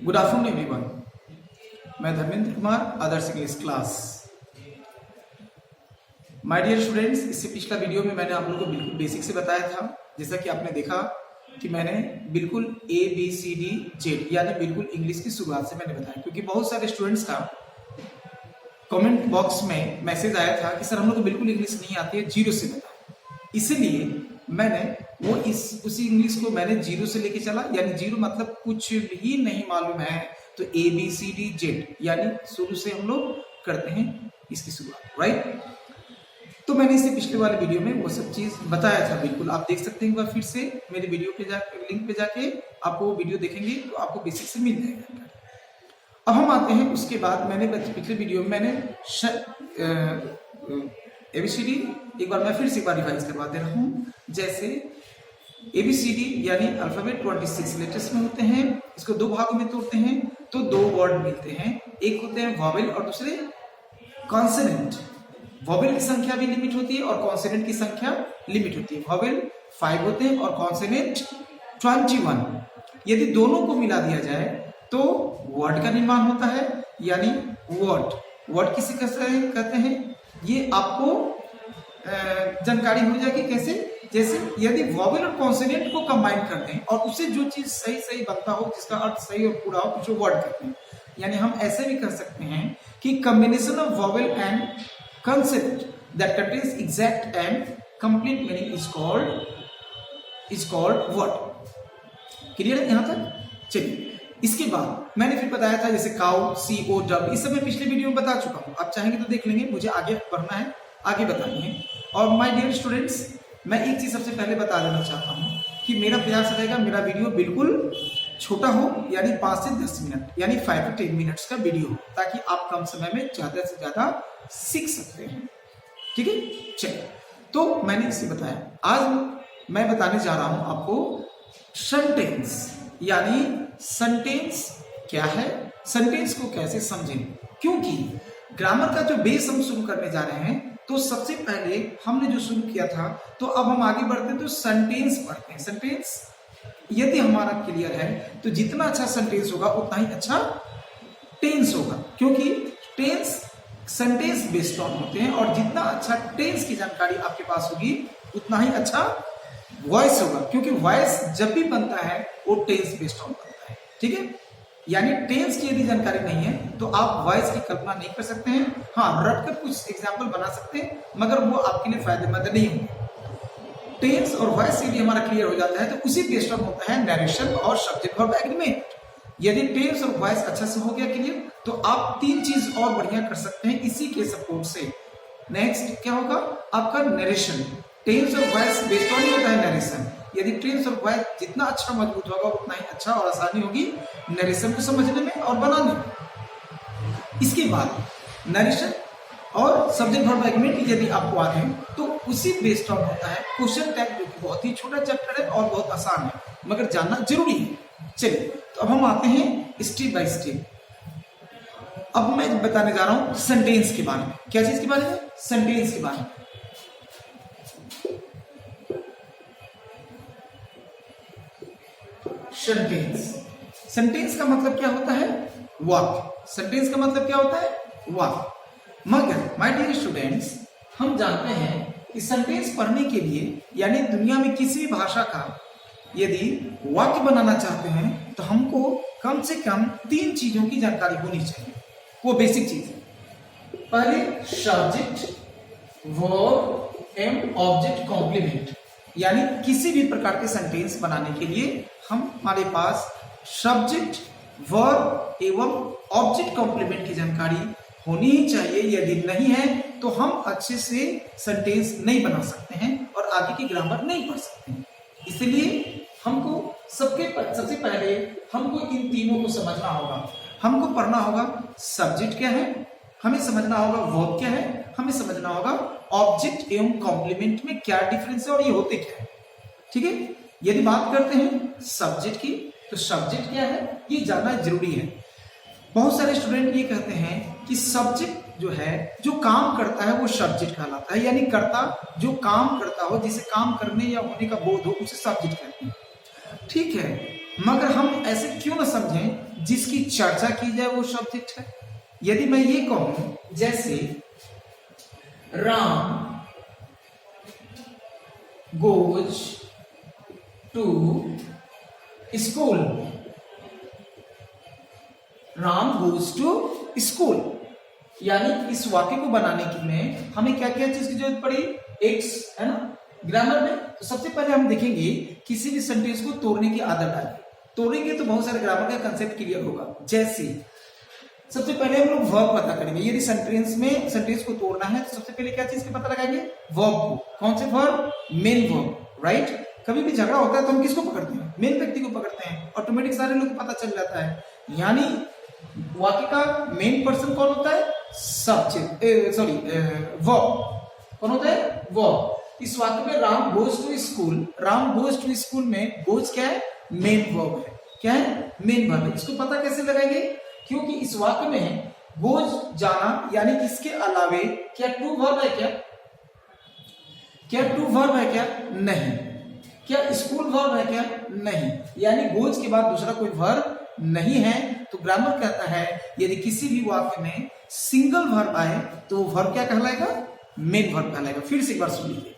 Good afternoon everyone. मैं Dharmendra Kumar, Adarsh English class. My dear students, इससे पिछला वीडियो में मैंने आप लोगों को बिल्कुल बेसिक से बताया था। जैसा कि आपने देखा कि मैंने बिल्कुल ABCD यानी बिल्कुल इंग्लिश की शुरुआत से मैंने बताया, क्योंकि बहुत सारे स्टूडेंट्स का कमेंट बॉक्स में मैसेज आया था कि सर हम लोग को बिल्कुल इंग्लिश नहीं आती है, जीरो से बताएं। इसीलिए मैंने उसी इंग्लिश को मैंने जीरो से लेके चला, यानी जीरो मतलब कुछ भी नहीं मालूम है तो ABCD यानी शुरू से हम लोग करते हैं इसकी शुरुआत, राइट। तो मैंने इससे पिछले वाले वीडियो में वो सब चीज बताया था, बिल्कुल आप देख सकते हैं एक बार फिर से मेरे वीडियो पे लिंक पे जाके आपको वो वीडियो देखेंगे तो आपको बेसिक से मिल जाएगा। अब हम आते हैं उसके बाद, मैंने पिछले वीडियो में मैंने ABCD एक बार मैं फिर से एक बार रिवाइज करवा दे रहा हूँ। जैसे ABCD यानी अल्फाबेट 26 लेटर्स में होते हैं, इसको दो भागों में तोड़ते हैं तो दो वर्ड मिलते हैं, एक होते हैं वॉवेल और दूसरे कॉन्सोनेंट। वॉवेल की संख्या भी लिमिट होती है और कॉन्सोनेंट की संख्या लिमिट होती है। वॉवेल 5 होते हैं और कॉन्सोनेंट 21। यदि दोनों को मिला दिया जाए तो वर्ड का निर्माण होता है, यानी वर्ड किसे कहते हैं ये आपको जानकारी हो जाएगी। कैसे? जैसे यदि वॉवेल और कॉन्सोनेंट को कंबाइन करते हैं और उससे जो चीज सही बनता हो, जिसका अर्थ सही और पूरा हो, जो वर्ड कहते हैं। यानी हम ऐसे भी कर सकते हैं कि combination of vowel and concept that contains exact and complete meaning is called word. Clear है यहां तक? चलिए, इसके बाद मैंने फिर बताया था जैसे काउ, COW, इस सब मैं पिछले वीडियो में बता चुका हूं। आप चाहेंगे तो देख लेंगे, मुझे आगे बढ़ना है, आगे बतानी है। और माय डियर स्टूडेंट्स, मैं एक चीज सबसे पहले बता देना चाहता हूं कि मेरा प्रयास रहेगा मेरा वीडियो बिल्कुल छोटा हो, यानी 5 से 10 मिनट, यानी 5 to 10 मिनट्स का वीडियो हो, ताकि आप कम समय में ज्यादा से ज्यादा सीख सकते हैं। ठीक है, चलिए। तो मैंने इसे बताया, आज मैं बताने जा रहा हूं आपको सेंटेंस, यानी सेंटेंस क्या है, सेंटेंस को कैसे समझें। क्योंकि ग्रामर का जो बेस हम शुरू करने जा रहे हैं, तो सबसे पहले हमने जो शुरू किया था, तो अब हम आगे बढ़ते हैं तो सेंटेंस पढ़ते हैं। सेंटेंस यदि हमारा क्लियर है तो जितना अच्छा सेंटेंस होगा उतना ही अच्छा टेंस होगा, क्योंकि टेंस सेंटेंस बेस्ड ऑन होते हैं, और जितना अच्छा टेंस की जानकारी आपके पास होगी उतना ही अच्छा वॉइस होगा, क्योंकि वॉइस जब भी बनता है वो टेंस बेस्ड ऑन बनता है। ठीक है, यानी टेंस की यदि जानकारी नहीं है तो आप वॉइस की कल्पना नहीं कर सकते हैं। हाँ, रटकर कुछ एग्जाम्पल बना सकते हैं, मगर वो आपके लिए फायदेमंद नहीं होंगे। टेंस और वॉइस यदि हमारा क्लियर हो जाता है तो उसी बेस्ड ऑन होता है नरेशन और सब्जेक्ट वर्ब एग्रीमेंट। यदि टेंस और वॉइस अच्छा से हो गया क्लियर, तो आप 3 चीज और बढ़िया कर सकते हैं इसी के सपोर्ट से। नेक्स्ट क्या होगा आपका नरेशन। टेंस और वॉइस बेस्ड ऑन ही होता है नरेशन। यदि टेंस और वॉइस जितना अच्छा मजबूत होगा उतना ही अच्छा और आसानी होगी नरेशन को समझने में और बनाने में। इसके बाद नरेशन और सब्जेक्ट वर्ब एग्रीमेंट यदि आपको आते हैं तो उसी बेस्ड ऑन होता है क्वेश्चन टैग, जो कि बहुत ही छोटा चैप्टर है और बहुत आसान है, मगर जानना जरूरी है। चलिए, तो अब हम आते हैं स्टेप बाय स्टेप। अब मैं बताने जा रहा हूं सेंटेंस के बारे में। क्या चीज के बारे में? सेंटेंस के बारे में। सेंटेंस का मतलब क्या होता है? वाक्य। सेंटेंस का मतलब क्या होता है? वाक्य। मगर माय डियर स्टूडेंट्स, हम जानते हैं कि सेंटेंस पढ़ने के लिए, यानी दुनिया में किसी भी भाषा का यदि वाक्य बनाना चाहते हैं तो हमको कम से कम 3 चीजों की जानकारी होनी चाहिए। वो बेसिक चीज है। पहले subject, verb and object complement, यानी किसी भी प्रकार के सेंटेंस बनाने के लिए हमारे पास सब्जेक्ट, वर्ब एवं ऑब्जेक्ट कॉम्प्लीमेंट की जानकारी होनी ही चाहिए। यदि नहीं है तो हम अच्छे से सेंटेंस नहीं बना सकते हैं और आगे की ग्रामर नहीं पढ़ सकते हैं। इसलिए हमको सबसे पहले हमको इन तीनों को समझना होगा। हमको पढ़ना होगा सब्जेक्ट क्या है, हमें समझना होगा वर्ब क्या है, हमें समझना होगा ऑब्जेक्ट एवं कॉम्प्लीमेंट में क्या डिफरेंस है और ये होते क्या है। ठीक है, यदि बात करते हैं सब्जेक्ट की, तो सब्जेक्ट क्या है ये जानना जरूरी है। बहुत सारे स्टूडेंट ये कहते हैं कि सब्जेक्ट जो है, जो काम करता है वो सब्जेक्ट कहलाता है, यानी कर्ता जो काम करता हो, जिसे काम करने या होने का बोध हो, उसे सब्जेक्ट कहते हैं। ठीक है, मगर हम ऐसे क्यों ना समझें जिसकी चर्चा की जाए वो सब्जेक्ट है। यदि मैं ये कहूं जैसे Ram goes to school, Ram goes to school, यानी इस वाक्य को बनाने की में हमें क्या क्या चीज की जरूरत पड़ी, एक्स है ना ग्रामर में। तो सबसे पहले हम देखेंगे किसी भी सेंटेंस को तोड़ने की आदत डालें, तोड़ेंगे तो बहुत सारे ग्रामर का कंसेप्ट क्लियर होगा। जैसे सबसे पहले हम लोग वर्ब पता करेंगे, यदि सेंटेंस को तोड़ना है तो सबसे पहले क्या चीज का पता लगाएंगे, वर्ब को। कौन से वर्ब, मेन वर्ब, राइट। कभी भी झगड़ा होता है तो हम किसको पकड़ते हैं, मेन व्यक्ति को पकड़ते हैं, ऑटोमेटिक सारे लोग को पता चल जाता है। यानी वाक्य का मेन पर्सन कौन होता है, सब्जेक्ट, सॉरी वर्ब। कौन होता है, वर्ब। इस वाक्य में Ram goes to school, Ram goes to school में गोज क्या है, मेन वर्ब है। क्या है, मेन वर्ब है। इसको पता कैसे लगाएंगे, क्योंकि इस वाक्य में गोज जाना, यानी इसके अलावे क्या टू वर्ब है, क्या टू वर्ब है, क्या नहीं। क्या स्कूल वर्ब है, क्या नहीं। यानी गोज के बाद दूसरा कोई वर्ब नहीं है। तो ग्रामर कहता है यदि किसी भी वाक्य में सिंगल वर्ब आए तो वो वर्ब क्या कहलाएगा, मेन वर्ब कहलाएगा। फिर से एक बार सुन लीजिए,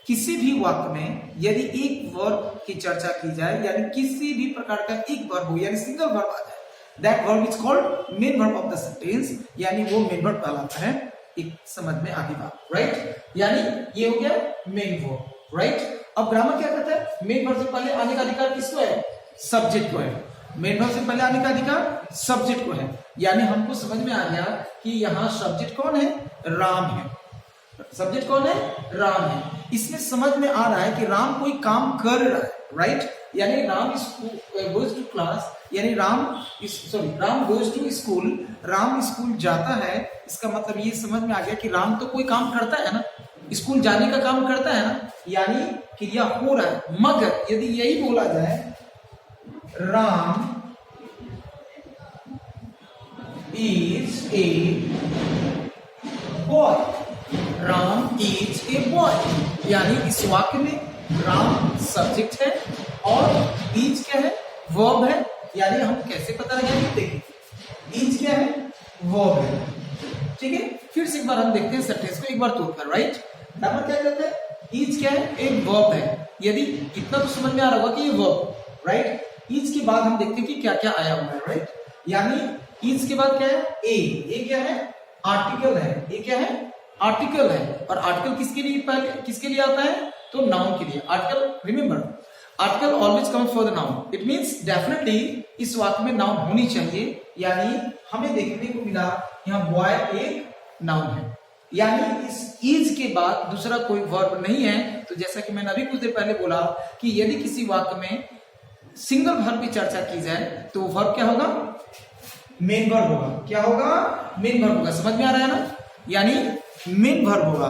किसी भी वाक्य में यदि एक वर्ब की चर्चा की जाए, यानी किसी भी प्रकार का एक वर्ब हो, यानी सिंगल वर्ब आ जाए, that verb is called main verb of the sentence, यानी वो मेन वर्ब कहलाता है। एक समझ में आगे बात, राइट। यानी ये हो गया मेन वर्ब, राइट। अब ग्रामर क्या कहता है, मेन वर्ब से पहले आने का अधिकार किसको है, सब्जेक्ट को है। मेन वर्ब से पहले आने का अधिकार सब्जेक्ट को है। यानी हमको समझ में आ गया कि यहाँ सब्जेक्ट कौन है, राम है। सब्जेक्ट कौन है, राम है। इसमें समझ में आ रहा है कि राम कोई काम कर रहा है, राइट। यानी राम गोज टू क्लास, यानी Ram goes to school, Ram school जाता है। इसका मतलब ये समझ में आ गया कि राम तो कोई काम करता है ना, स्कूल जाने का काम करता है ना, यानी क्रिया हो रहा है। मगर यदि यही बोला जाए Ram is a boy, Ram is a boy, यानी इस वाक्य में राम सब्जेक्ट है और इज क्या है, वर्ब है। यानी हम कैसे पता लगाएंगे, देखिए इज क्या है, वर्ब है, ठीक है। फिर से एक बार हम देखते हैं सेंटेंस को एक बार तोड़कर, राइट। ग्रामर क्या कहते हैं, इज क्या है, एक वर्ब है। यदि इतना तो समझ में आ रहा होगा कि ये वर्ब, राइट। इज के बाद हम देखते हैं कि क्या क्या आया हुआ है, राइट। यानी इज के बाद क्या है, ए क्या है, आर्टिकल है। ए क्या है, आर्टिकल है। और आर्टिकल किसके लिए, पहले किसके लिए आता है, तो नाउन के लिए। Article, remember article always comes for the noun, it means definitely इस वाक्य में नाउन होनी चाहिए। यानी हमें देखने को मिला यहाँ बॉय एक नाउन है, यानी इस इज के बाद दूसरा कोई वर्ब नहीं है। तो जैसा कि मैंने अभी कुछ देर पहले बोला कि यदि किसी वाक्य में सिंगल वर्ब की चर्चा की जाए तो वर्ब क्या होगा, मेन वर्ब होगा। क्या होगा, मेन वर्ब होगा। समझ में आ रहा है ना, यानी मेन वर्ब होगा,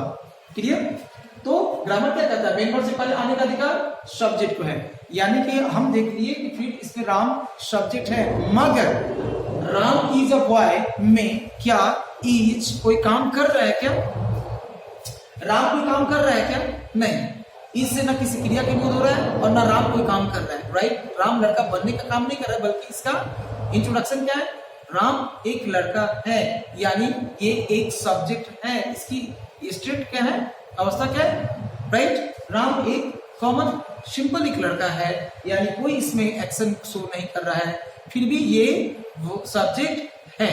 क्लियर। तो ग्रामर क्या कहता है, मेन वर्ब से पहले आने का अधिकार सब्जेक्ट को है। यानी कि हम देख लिए कि फिर इसमें राम सब्जेक्ट है, मगर राम इज अ बॉय में क्या इज कोई काम कर रहा है, क्या राम कोई काम कर रहा है, क्या नहीं। इससे ना किसी क्रिया के विरोध हो रहा है और ना राम कोई काम कर रहा है, राइट। राम लड़का बनने का काम नहीं कर रहा है, बल्कि इसका इंट्रोडक्शन क्या है, राम एक लड़का है, यानी ये एक सब्जेक्ट है। इसकी स्टेट क्या है, अवस्था क्या है, राइट। राम एक कॉमन सिंपल एक लड़का है, यानी कोई इसमें एक्शन शो नहीं कर रहा है, फिर भी ये वो सब्जेक्ट है,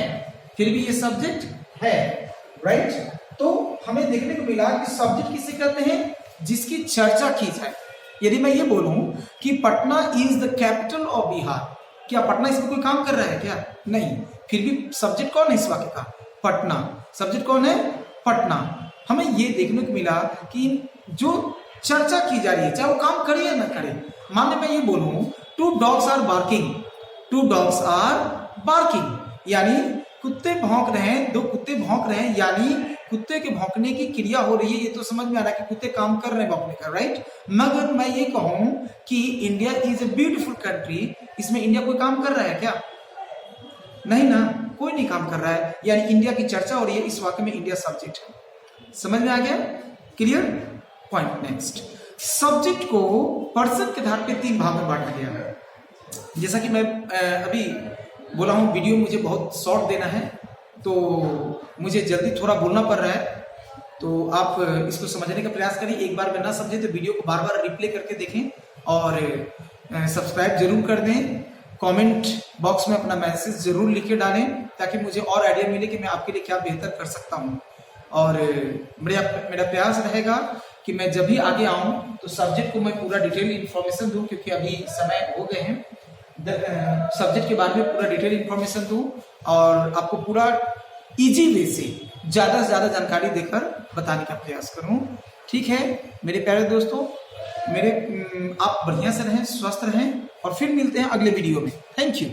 फिर भी ये सब्जेक्ट है, राइट। तो हमें देखने को मिला कि सब्जेक्ट किसे कहते हैं, जिसकी चर्चा की जाए। यदि मैं ये बोलूं कि Patna is the capital of Bihar, क्या पटना इसमें कोई काम कर रहा है, क्या नहीं। फिर भी सब्जेक्ट कौन है इस वाक्य का, पटना। सब्जेक्ट कौन है, पटना। हमें ये देखने को मिला कि जो चर्चा की जा रही है, चाहे वो काम करे या ना करे। मान ली मैं ये बोलूं two dogs are barking, two dogs are barking, यानी कुत्ते भौंक रहे हैं, दो कुत्ते भौंक रहे हैं, यानी कुत्ते के भौंकने की क्रिया हो रही है। ये तो समझ में आ रहा है कि कुत्ते काम कर रहे हैं भौंकने का, राइट। मगर मैं ये कहूं कि India is a beautiful country, इसमें इंडिया कोई काम कर रहा है, क्या नहीं ना, कोई नहीं काम कर रहा है। यानी इंडिया की चर्चा हो रही है, इस वाक्य में इंडिया सब्जेक्ट है। समझ में आ गया, क्लियर। पॉइंट नेक्स्ट, सब्जेक्ट को पर्सन के आधार पे तीन भाग में बांटा गया है। जैसा कि मैं अभी बोला हूँ वीडियो मुझे बहुत शॉर्ट देना है, तो मुझे जल्दी थोड़ा बोलना पड़ रहा है, तो आप इसको समझने का प्रयास करिए। एक बार में ना समझे तो वीडियो को बार बार रिप्ले करके देखें और सब्सक्राइब जरूर कर दें। कमेंट बॉक्स में अपना मैसेज जरूर लिख के डालें ताकि मुझे और आइडिया मिले कि मैं आपके लिए क्या बेहतर कर सकता हूँ। और मेरा प्रयास रहेगा कि मैं जब भी आगे आऊँ तो सब्जेक्ट को मैं पूरा डिटेल इन्फॉर्मेशन दूँ, क्योंकि अभी समय हो गए हैं, सब्जेक्ट के बारे में पूरा डिटेल इन्फॉर्मेशन दूँ और आपको पूरा इजी वे से ज़्यादा से ज़्यादा जानकारी देकर बताने का प्रयास करूँ। ठीक है मेरे प्यारे दोस्तों, आप बढ़िया से रहें, स्वस्थ रहें और फिर मिलते हैं अगले वीडियो में। Thank you.